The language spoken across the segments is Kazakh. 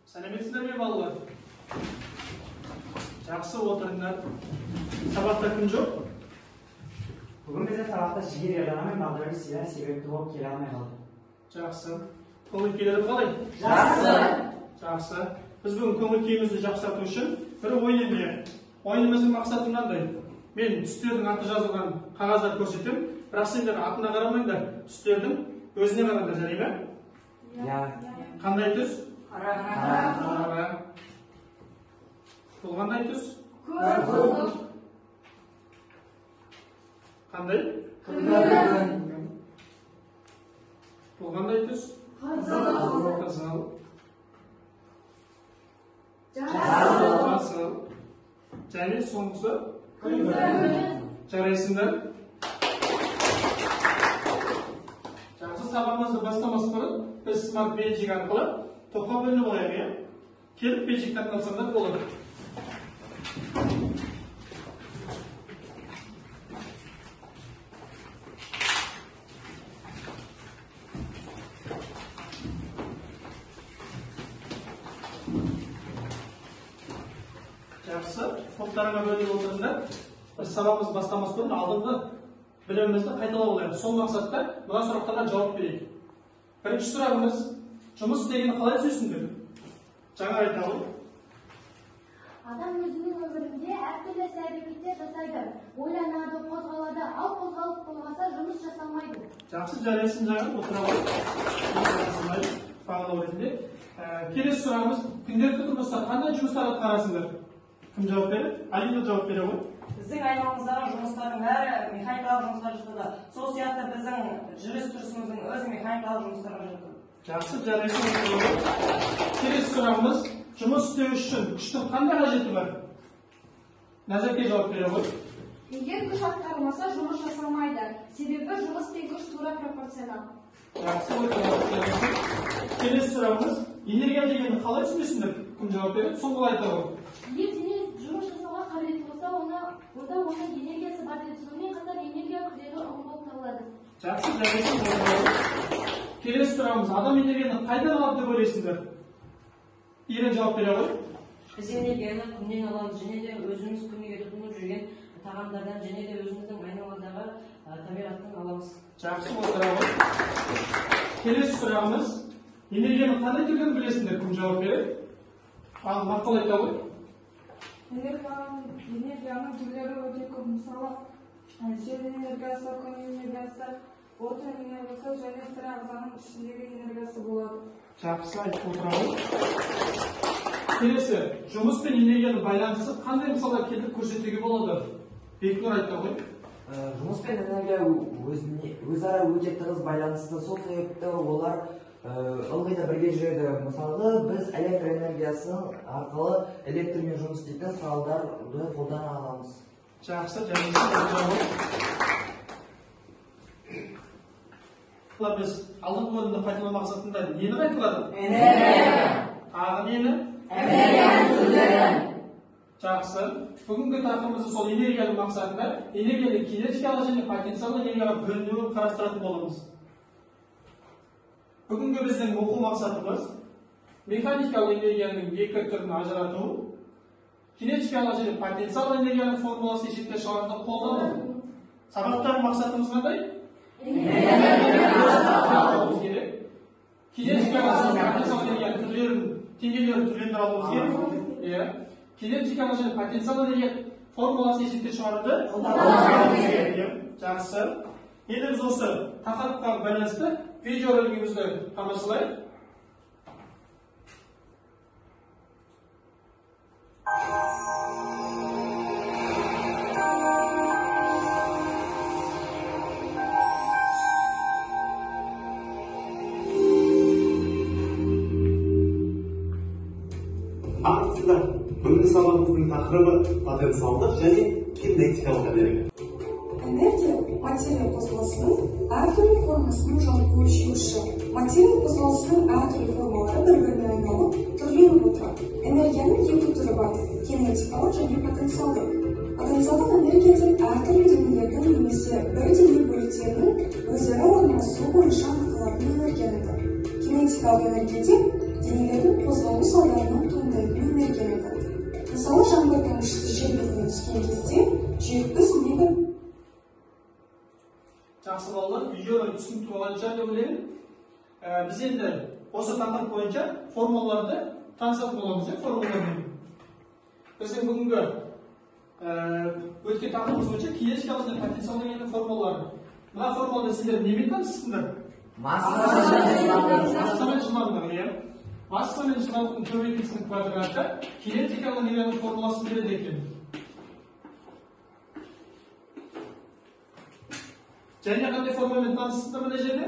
Сәлеметсіздер ме балалар? Жақсы отырыңдар. Сабақта кім жоқ? Бүгін бізде сабақта жігер ерлана мен бағдәулет сидан себепті болып келе алмай қалды. Жақсы. Көңіл-күйлері қалай? Жақсы. Біз бүгін көңіл-күйімізді жақсарту үшін бір ойын ойнайық. Ойынымыздың мақсаты мынандай. Мен түстердің аты жазылған қағаздар көрсетемін, бірақ сендер атына қарамаңдар, түстердің өзіне қараңдар, жарай ма? Иә. Қандай түс? Қара. Бұл қандай түс? Көк. Қандай? Күлгін. Бұл қандай түс? Қызыл. Қызыл. Жасыл. Және соңғысы? Күлгін. Жарайсыңдар? Жақсы, сабағымызды бастамас бұрын біз смарт бейджик арқылы топқа бөлініп алайық, иә? Келіп бейджиктен алсаңдар болады. Жақсы, топтарға бөлініп отырыңдар. Біз сабағымызды бастамас бұрын алдыңғы білімімізді қайталап алайық. Сол мақсатта мына сұрақтарға жауап берейік. Бірінші сұрағымыз, жұмыс істегенді қалай түсінесіңдер? Жаңа айтамын. Адам өзінің өмірінде әртүрлі әрекеттер жасайды. Ойланады, қозғалады, ал қозғалыс болмаса жұмыс жасалмайды. Жақсы, жарайсың жаңа отыра алайық. Бағалау ретінде. Келесі сұрағымыз, күнделікті тұрмыста қандай жұмыстар атқарасыңдар? Кім жауап береді? Алина жауап бере ғой. Біздің айналамыздағы жұмыстардың бәрі механикалық жұмыстар жатады. Сол сияқты біздің жүріс-тұрысымыздың өзі механикалық жұмыстарға жатады. Жақсы, жарайсың. Келесі сұрағымыз, жұмыс істеу үшін күштің қандай қажеті бар? Назарке жауап бере ғой. Егер күш атқарылмаса, жұмыс жасалмайды. Себебі жұмыс пен күш тура пропорционал. Жақсы, келесі сұрағымыз, энергия дегенді қалай түсінесіңдер? Кім жауап береді? Соңғы айта ғой. Егер дене жұмыс жасауға қабілетті болса, онда оның энергиясы бар деп, сонымен қатар энергия күрделі ұғым болып табылады. Жақсы, жарайсың. Келесі сұрағымыз, адам энергияны қайдан алады деп ойлайсыңдар? Ирен жауап бере ғой. Біз энергияны күннен аламыз, және де өзіміз күніге тұтынып жүрген тағамдардан, және де өзіміздің айналадағы табиғаттан аламыз. Жақсы, отыра ғой. Келесі сұрағымыз, энергияны қандай түрден білесіңдер? Кім жауап береді? Мақал айта ғой. Энергияның түрлері өте көп. Мысалы, жел энергиясы, күн энергиясы, отын энергиясы және тірі ағзаның ішіндегі энергиясы болады. Жақсы, айтып отыра ғой. Келесі, жұмыс пен энергияның байланысы қандай мысалдар келтіріп көрсетуге болады? Бекнұр айта ғой. Жұмыс пен энергия өзара өте тығыз байланысты. Сол себепті олар ылғи да бірге жүреді. Мысалы, біз электр энергиясы арқылы электрмен жұмыс істейтін құралдарды қолдана аламыз. Жақсы, және біз алдыңғы бөлімді қайталау мақсатында нені қайталадық? Энергия. Тағы нені? Энергияның түрлері. Жақсы. Бүгінгі тақырыбымызды сол энергияның мақсатында энергияның кинетикалық және потенциалды энергияға бөлінуін қарастыратын боламыз. Бүгінгі біздің оқу мақсатымыз механикалық энергияның екі түрін ажырату, кинетикалық және потенциалды энергияның формуласын есептеп шығаруды қолдану. Сабақтағы мақсатымыз қандай? Кинетикалық және потенциалды энергияның түрлерін, теңгелерін түрлендіре алуымыз керек. Кинетикалық және потенциалды энергия формуласын есептеп шығаруды қолдануымыз керек. Жақсы. Енді біз осы тақырыпқа байланысты видео ролигімізді тамашалайық. Армысыздар. Бүгінгі сабағымыздың тақырыбы потенциалдық және кинетикалық энергия. Энергия материя қозғалысының әртүрлі формасының жалпы өлшеуіші. Материя қозғалысының әртүрлі формалары бір-біріне айналып түрленіп отырады. Энергияның екі түрі бар: кинетикалық және потенциалдық. Потенциалдық энергия деп әртүрлі денелердің немесе бір дене бөліктерінің өзара орналасуы бойынша анықталатын энергияны. Кинетикалық энергия деп денелердің қозғалу салдарынан туындайтын энергия айтады. Мысалы, жаңбыр тамшысы жер бетіне түскен кезде 700 мега. Жақсы балалар, видеоны түсінікті болған шығар деп ойлаймын. Біз енді осы тақырып бойынша формулаларды танысатын боламыз, формулалармен. Біздің бүгінгі өткен тақырыбымыз бойынша кинетикалық және потенциалдық энергияның формулалары. Мына формулада сіздер немен танысыңдар? Массамен жылдамдық, иә. Масса мен жылдамдықтың көбейтіндісінің квадраты кинетикалық энергияның формуласын береді екен. Және қандай формамен танысыңдар мына жерде?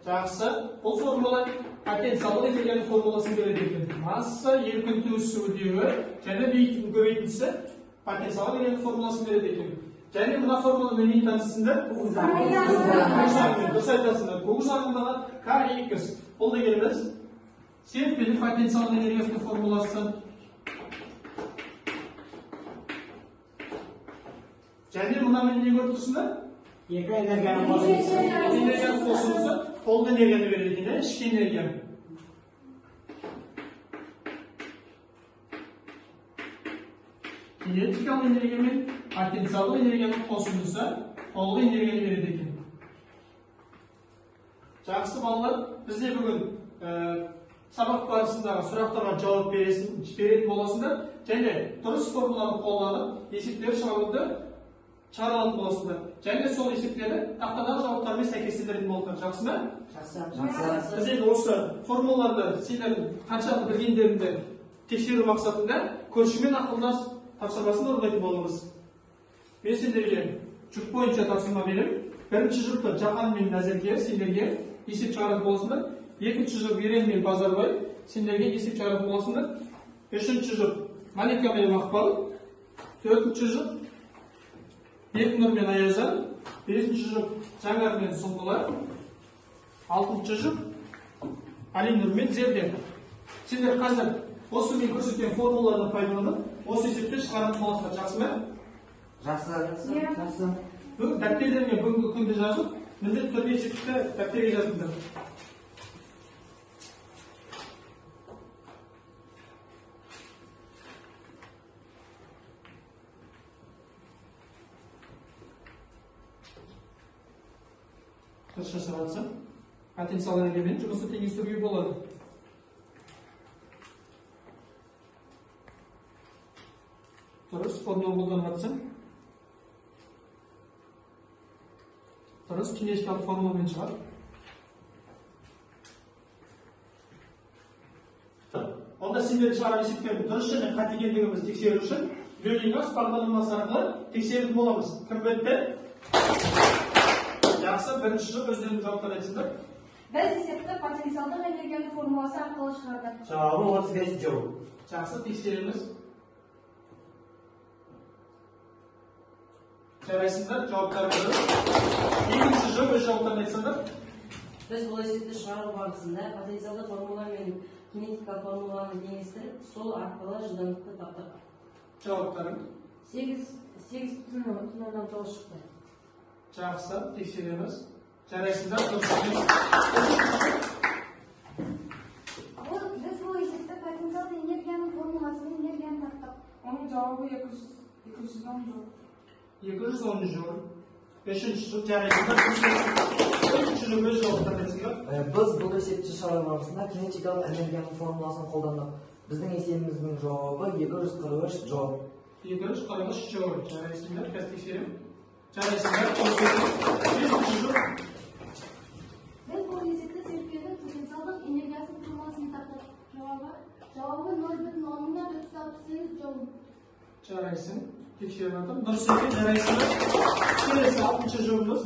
Жақсы. Бұл формула потенциалдық энергияның формуласын береді екен. Масса, еркін түйісу үдеуі және биіктіктің көбейтіндісі потенциалдық энергияның формуласын береді екен. Және мына формуланы немен танысыңдар? Дұрыс айтасыңдар. Көз ағымдағы K2. Бұл дегеніміз серпілі потенциалдық энергиясының формуласы. Және мұнамен не көріп тұрсыңдар? Екі энергияның қосындысы толық энергияны береді екен, ішкі энергияны. Кинетикалық энергия мен потенциалдық энергияның қосындысы толық энергияны береді екен. Жақсы балалар, бізде бүгін сабақ барысындағы сұрақтарға жауап беретін боласыңдар және дұрыс формуланы қолданып есептер шығаруды шығара алатын боласыңдар. Және сол есептерді тақтадағы жауаптармен сәйкестендіретін болыңдар. Жақсы ма? Жақсы. Біз енді осы формулаларды сендердің қаншалықты білгендеріңді тексеру мақсатында көршімен ақылдас тапсырмасын орындайтын боламыз. Мен сендерге жүк бойынша тапсырма беремін. Бірінші жүкті Жахан мен Назерге сендерге есеп шығаратын боласыңдар. Екінші жүк Ерен мен Базарбай сендерге есеп шығаратын боласыңдар. Үшінші жүк Малика мен Мақпал. Төртінші жүк Бекнұр мен Аязан. Бесінші жүк Жаңар мен Сұңғылар. Алтыншы жүк Алинұр мен Зерде. Сендер қазір осы мен көрсеткен формулаларды пайдаланып, осы есепті шығаратын боласыңдар. Жақсы ма? Жақсы. Бүгін дәптеріңе бүгінгі күнді жазып, міндетті түрде есепті дәптерге жазыңдар. Дұрыс жасап жатса, потенциал энергиямен жұмысты теңестіруге болады. Дұрыс, формула қолданып жатсам. Дұрыс, кинетикалық формуламен шығар. Онда сендер шығарған есептердің дұрыс және қате екендігімізді тексеру үшін Лёнинас бағдарламасы арқылы тексеретін боламыз. Кім бітті? Жақсы, бірінші жүк өздерінің жауаптарын айтсыңдар. Біз есепті потенциалдық энергияның формуласы арқылы шығардық. Жауабы 35 джоуль. Жақсы, тексереміз. Жарайсыңдар, жауаптарыңызды. Екінші жүк өз жауаптарын айтсыңдар. Біз бұл есепті шығару барысында потенциалды формула мен кинетика формуланы теңестіріп, сол арқылы жылдамдықты таптық. Жауаптарың? 8,9 шықты. Жақсы, тексереміз. Жарайсыңдар, дұрыс. Біз бұл есепті потенциалды энергияның формуласымен энергияны таптық. Оның жауабы 210 жол. 210 жол. Бешінші жүк жарайсыңдар. Төртінші жүк өз жауаптарын айтсыңдар. Біз бұл есепті шығару барысында кинетикалық энергияның формуласын қолдандық. Біздің есебіміздің жауабы 243 джоуль. 243 джоуль. Жарайсыңдар, қазір тексерем. Жарайсыңдар, бесінші жүк. Біз бұл есепті серпкенің потенциалдық энергиясының формуласын таптық. Жауабы 0,468 джоуль. Жарайсың, тексеріп жатыр. Дұрыс екен, жарайсыңдар. Келесі 6-шы жүгіміз.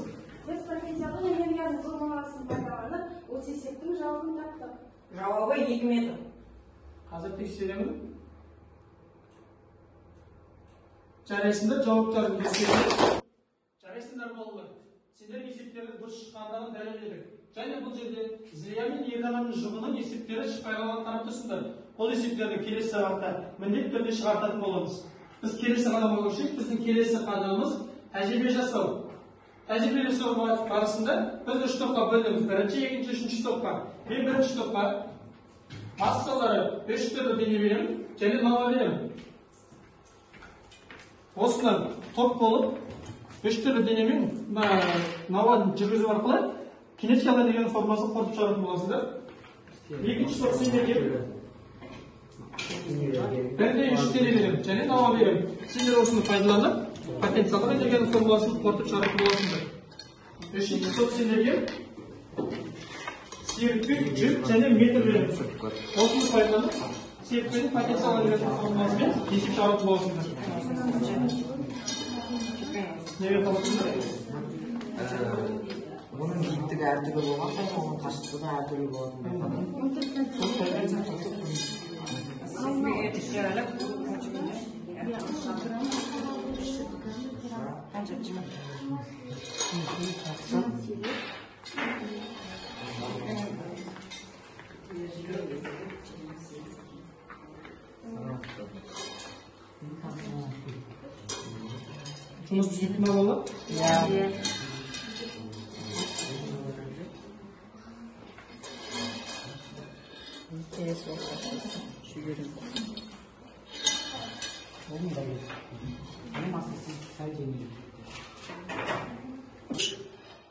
Біз потенциалдық энергияның формуласын пайдаланып, осы есептің жауабын таптық. Жауабы 2 метр. Қазір тексеремін. Жарайсыңдар, жауаптарын тексеріп. Жарайсыңдар балалар. Сендер есептерді дұрыс шыққандығын дәлелдедік. Және бұл жерде Зия мен Ерданның жұбының есептері шықпайлаған қарап тұрсыңдар. Ол есептерді келесі сабақта міндетті түрде шығартатын боламыз. Біз келесі қадамға көшейік. Біздің келесі қадамымыз тәжірибе жасау. тәжірибелесу барысында біз 3 топқа бөлдіңіз. Бірінші, екінші, үшінші топқа. Мен бірінші топқа массалары 3 түрлі дене беремін және науа беремін. Осыдан топ болып 3 түрлі денемен науаны жүргізу арқылы кинетикалық энергияның формуласын қорытып шығаратын боласыздар. Екінші топ сендерге бірде 3 дене беремін және науа беремін. Сендер осыны пайдаланып, потенциалдық энергияның формуласын қорытып шығаратын боласыңдар. Үшінші топ сендерге серіппен жүк және метр береміз. Осыны пайдаланып, серіппенің потенциалдық энергияның формуласымен есеп шығаратын боласыңдар. Неге қаласыңдар? Оның биіктігі әртүрлі болған соң, оның қашықтығы әртүрлі Жұмыс түсінікті ме болды?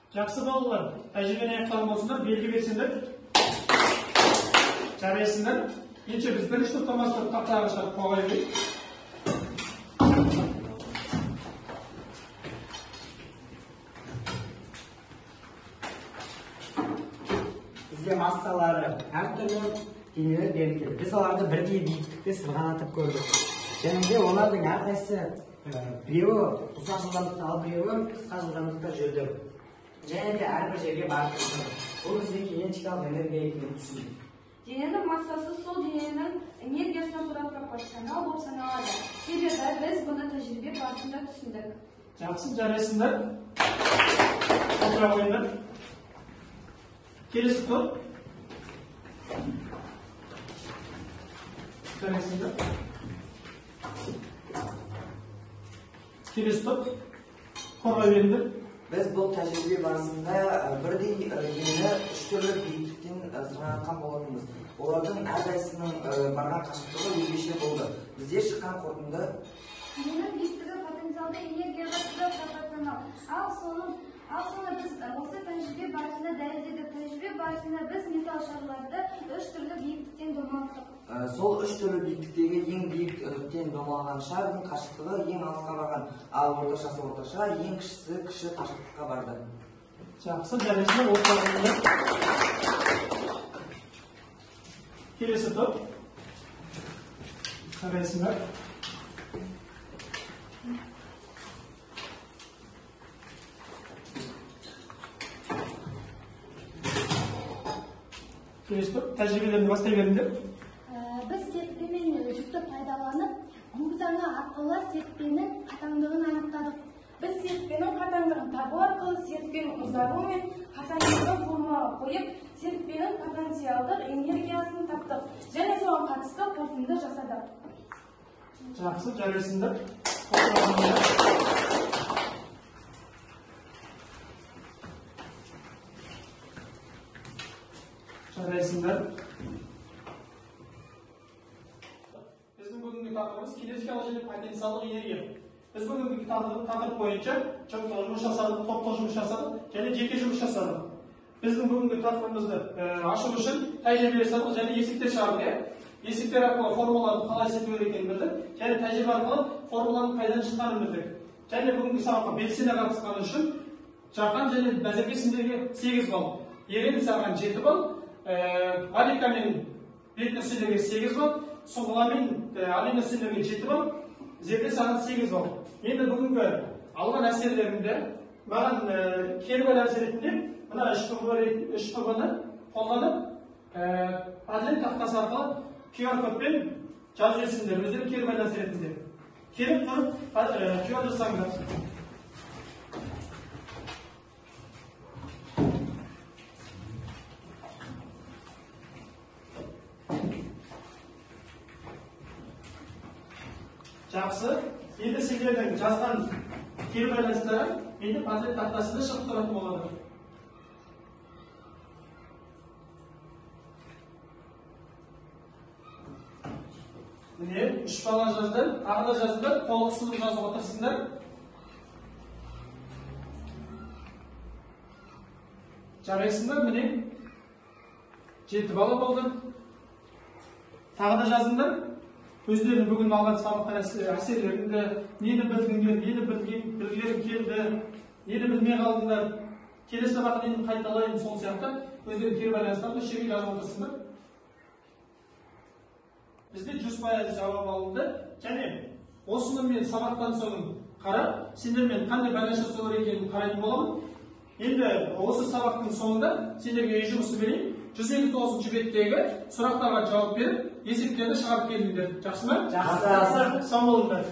Жақсы балалар, тәжірибені аяқтаған болсыңдар, белгі берсеңдер, жарайсыңдар. Ендеше біз бірінші топтан бастап тақтаға шығарып қойайық. Bizde massalары әртүрлі денелер берілген. Біз оларды бірдей биіктікте сырғанатып көрдік. Және де олардың әрқайсысы біреуі ұзақ жылдамдықта, ал біреуі қысқа жылдамдықта жүрді. Және де әрбір жерге барып тұрды. Бұл бізге кинетикалық энергия екенін түсіндік. Дененің массасы сол дененің энергиясына тура пропорционал болып саналады. Себебі біз бұны тәжірибе барысында түсіндік. Жақсы, жарайсыңдар. Отыра қойыңдар. Келесі топ. Жарайсыңдар. Келесі топ. Қорғай беріңдер. Біз бұл тәжірибе барысында бірдей денені 3 түрлі биіктіктен сырғанатқан болатынбыз. Олардың әрқайсысының барған қашықтығы өзгеше болды. Бізде шыққан қорытынды дененің биіктігі потенциалды энергияға тура пропорционал. Ал соны біз осы тәжірибе барысында дәлелдедік. Тәжірибе барысында біз металл шарларды 3 түрлі биіктіктен домалаттық. Сол 3 түрлі биіктіктегі ең биіктен домалаған шардың қашықтығы ең алысқа барған, ал орташасы орташа, ең кішісі кіші қашықтыққа барды. Жақсы, жарайсыңдар, орталығында. Келесі топ. Жарайсыңдар. Келесі топ. Тәжірибелерді бастай беріңдер. Біз серіппемен жүкті пайдаланып, ұңғызана арқылы серіппенің қатаңдығын анықтадық. Біз серіппенің қатаңдығын табу арқылы серіппенің ұзаруы мен қатаңдығын формула қойып, серіппенің потенциалдық энергиясын таптық және соған қатысты қорытынды жасадық. Жақсы, жарайсыңдар. Жарайсыңдар. Біздің бүгінгі тақырыбымыз кинетикалық және потенциалдық энергия. Біз бүгінгі тақырып бойынша жұмыс жасадық, топтық жұмыс жасадық және жеке жұмыс жасадық. Біздің бүгінгі тақырыбымызды ашу үшін тәжірибе жасадық және есептер шығардық. Есептер арқылы формуланы қалай есептеу керек екенін білдік және тәжірибе арқылы формуланың қайдан шыққанын білдік. Және бүгінгі сабаққа белсене қатысқаны үшін Жақан және Бәзеке сендерге 8 балл, Ерен саған 7 балл, Алика мен Бекнұр сендерге 8 балл, Сұңғыла мен Алина сендерге 7 балл, Зерде саған 8 балл. Енді бүгінгі алған әсерлерімді маған кері байланыс ретінде мына үш құрбаны қолданып процент тақтасы арқылы QR кодпен жазып жіберсеңдер, өздері кері байланыс ретінде. Келіп тұрып QR жасаңдар. Жақсы. Енді сендердің жазған кері байланыстары енді патент тақтасында шығып тұратын болады. Міне 3 бала жазды, тағы да жазыңдар, толық сызып жазып отырсыңдар. Жарайсыңдар, міне 7 бала болды. Тағы да жазыңдар. Өздерінің бүгін алған сабақтан әсерлерінде нені білдіңдер, нені білгілерің келді, нені білмей қалдыңдар. Келесі сабақта нені қайталайын, сол сияқты өздерінің кері байланыстарды шеге жазып отырсыңдар. Бізде 100% жауап алынды, және осыны мен сабақтан соң қарап, сендермен қандай байланыс жасаулар екенін қарайтын боламын. Енді осы сабақтың соңында сендерге үй жұмысы берейін. 159 беттегі сұрақтарға жауап беріп, есептерді шығарып келдіңдер. Жақсы ма? Жақсы. Сау болыңдар.